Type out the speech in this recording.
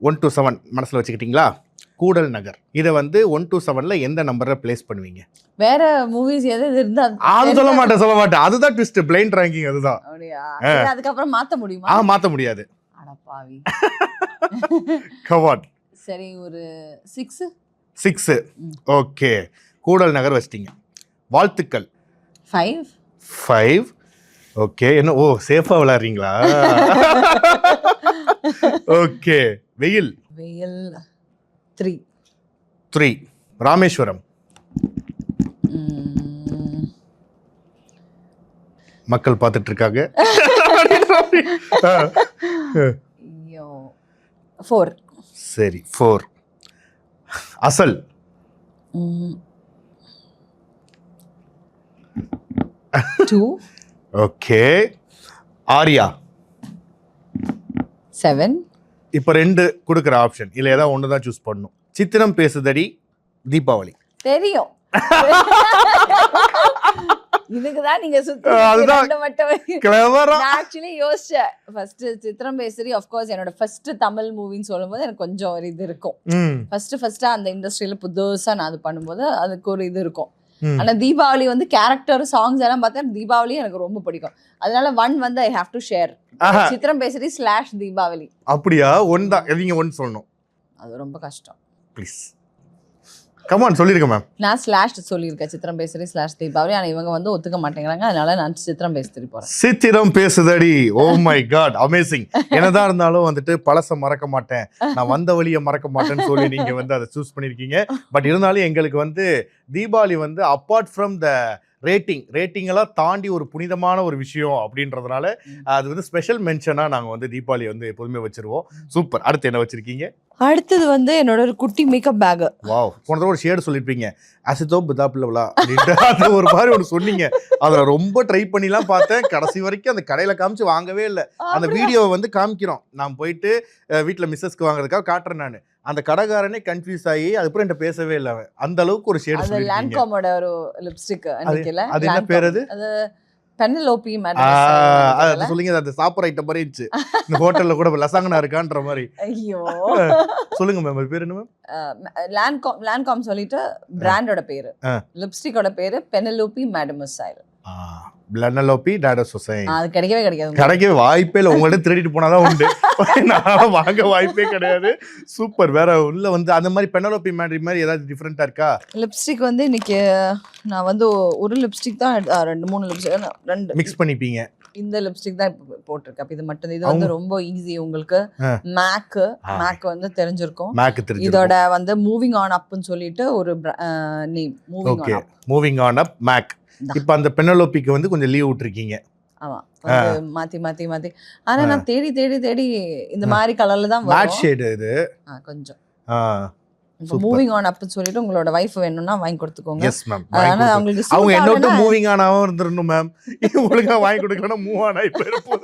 1 to 7 மனசில் வச்சுக்கிட்டிங்களா? கூடல் நகர். இதை வந்து 1 to 7ல எந்த நம்பரில் பிளேஸ் பண்ணுவீங்க? வேற மூவிஸ் எது இருந்தா அது சொல்ல மாட்டேன். அதுதான் ட்விஸ்ட். பிளைண்ட் ரேங்கிங் அதுதான். அப்படியா? அதுக்கப்புறம் மாத்த முடியுமா? மாத்த முடியாது. அட பாவி. Come on. சரி, ஒரு 6. 6. ஓகே, கூடல் நகர் வச்சிட்டீங்க. வாழ்த்துக்கள். 5. ஓகே, என்ன சேஃபா விளையாடுறீங்களா? ஓகே, வெயில். 3. ராமேஸ்வரம். மக்கள் பார்த்துட்டு இருக்காங்க. 4. சரி, 4. அசல். 2. ஓகே, ஆர்யா. 7. இப்போ 2 கொடுக்குற ஆப்ஷன் இல்லை, ஏதாவது ஒன்று தான் சூஸ் பண்ணணும். சித்திரம் பேசுதடி, தீபாவளி. தெரியும். இதுக்குதான் நீங்க சுத்தி ஆக்சுவலி யோசிச்சேன். ஃபர்ஸ்ட் சித்திரம் பேசுறி ஆஃப் கோர்ஸ் என்னோட ஃபர்ஸ்ட் தமிழ் மூவின்னு சொல்லும்போது எனக்கு கொஞ்சம் ஒரு இது இருக்கும். ஃபர்ஸ்டா அந்த இண்டஸ்ட்ரியில புதுசா நான் அது பண்ணும்போது அதுக்கு ஒரு இது இருக்கும். ஆனா தீபாவளி வந்து கேரக்டர் சாங்ஸ் எல்லாம் பார்த்தா தீபாவளி எனக்கு ரொம்ப பிடிக்கும். அதனால 1 வந்து ஐ ஹேவ் டு ஷேர். சித்திரம் பேசுறி / தீபாவளி. அப்படியா? 1 தான். நீங்க 1 சொல்லணும். அது ரொம்ப கஷ்டம். ப்ளீஸ் கம் ஆன், சொல்லிருங்க மேம். நான் / சொல்லியிருக்கேன், சித்திரம் பேசுறி / தீபாவளி. ஆனா இவங்க வந்து ஒத்துக்க மாட்டேங்கிறாங்க. அதனால நான் சித்திரம் பேசுறி போறேன். சித்திரம் பேசுதடி. Oh my god, amazing. என்னதான் இருந்தாலும் வந்துட்டு பழச மறக்க மாட்டேன், நான் வந்த வழியை மறக்க மாட்டேன்னு சொல்லி நீங்க வந்து அதை சூஸ் பண்ணிருக்கீங்க. பட் இருந்தாலும் எங்களுக்கு வந்து தீபாவளி வந்து அப்பார்ட் ஃப்ரம் த ரேட்டிங் எல்லாம் தாண்டி ஒரு புனிதமான ஒரு விஷயம் அப்படின்றதுனால அது வந்து ஸ்பெஷல் மென்ஷனா நாங்க வந்து தீபாவளி வந்து எப்போதுமே வச்சிருவோம். சூப்பர். அடுத்து என்ன வச்சிருக்கீங்க? அடுத்தது வந்து என்னோட ஒரு குட்டி மேக்கப் பேக். வாவ், போனத ஒரு ஷேட் சொல்லிருப்பீங்க, அசிதோ பிதாப்லவலா அப்படின்ட்டு அது ஒரு மாதிரி ஒன்று சொன்னீங்க. அதில் ரொம்ப ட்ரை பண்ணிலாம் பார்த்தேன். கடைசி வரைக்கும் அந்த கடையில் காமிச்சு வாங்கவே இல்லை. அந்த வீடியோவை வந்து காமிக்கிறோம், நான் போயிட்டு வீட்டில் மிஸ்ஸஸ்க்கு வாங்குறதுக்காக காட்டுறேன். நான் அந்த கடைக்காரனே கன்ஃபியூஸ் ஆகி அதுக்கப்புறம் என்கிட்ட பேசவே இல்லை. அந்த அளவுக்கு ஒரு ஷேட் சொல்லிருக்கீங்க. லான்காமோட ஒரு லிப்ஸ்டிக். அது என்ன பேர்? அது பெனலோபி மேடம். அது சொல்லுங்க, அது சாப்பிட்ற ஐட்டம் மாதிரி இருந்துச்சு. இந்த ஹோட்டல்ல கூட லசாங்கனா இருக்கான்ற மாதிரி. ஐயோ, சொல்லுங்க மேம், அது பேர் என்ன மேம்? லான்காம் சொல்லிட்டு பிராண்டோட பேரு. லிப்ஸ்டிக்கோட பேரு பெனலோபி மேடமோசைல். பெனலோபி மேடமோசைல். அது கிடைக்கவே வாய்ப்பே இல்லை. உங்கள்ட்ட திருடிட்டு போனாதான் உண்டு. நான் வாங்க வாய்ப்பே கிடையாது. சூப்பர். வேற உள்ள வந்து அந்த மாதிரி பெனலோபி மாதிரி ஏதாவது டிஃபரெண்டா இருக்கா? லிப்ஸ்டிக் வந்து இன்னைக்கு நான் வந்து ஒரு லிப்ஸ்டிக் தான் 2-3 லிப்ஸ்டிக் 2 மிக்ஸ் பண்ணிப்பீங்க. இந்த லிப்ஸ்டிக் தான் போட்டிருக்கேன். அப்ப இது மட்டும். இது வந்து ரொம்ப ஈஸி உங்களுக்கு. மேக் வந்து தெரிஞ்சிருக்கும். இதோட வந்து மூவிங் ஆன் அப்னு சொல்லிட்டு ஒரு நேம். மூவிங் ஆன் அப் மேக். இப்ப அந்த பெனலோபிக்கு வந்து கொஞ்சம் லீவ் விட்டுருக்கீங்க. ஆமா, மாத்தி. ஆனா நான் தேடி இந்த மாதிரி கலர்ல தான் மேட் ஷேட் இது கொஞ்சம். மூவிங் ஆன் அப்னு சொல்லிட்டு உங்களோட வைஃப் வேணும்னா வாங்கி கொடுத்துக்கோங்க. Yes ma'am. அவங்க என்னோட மூவிங் ஆனாவும் இருந்துடணும் மேம். உங்களுக்கு வாங்கி கொடுக்கலன்னா மூவ் ஆன் ஆகி போயிருப்போம்.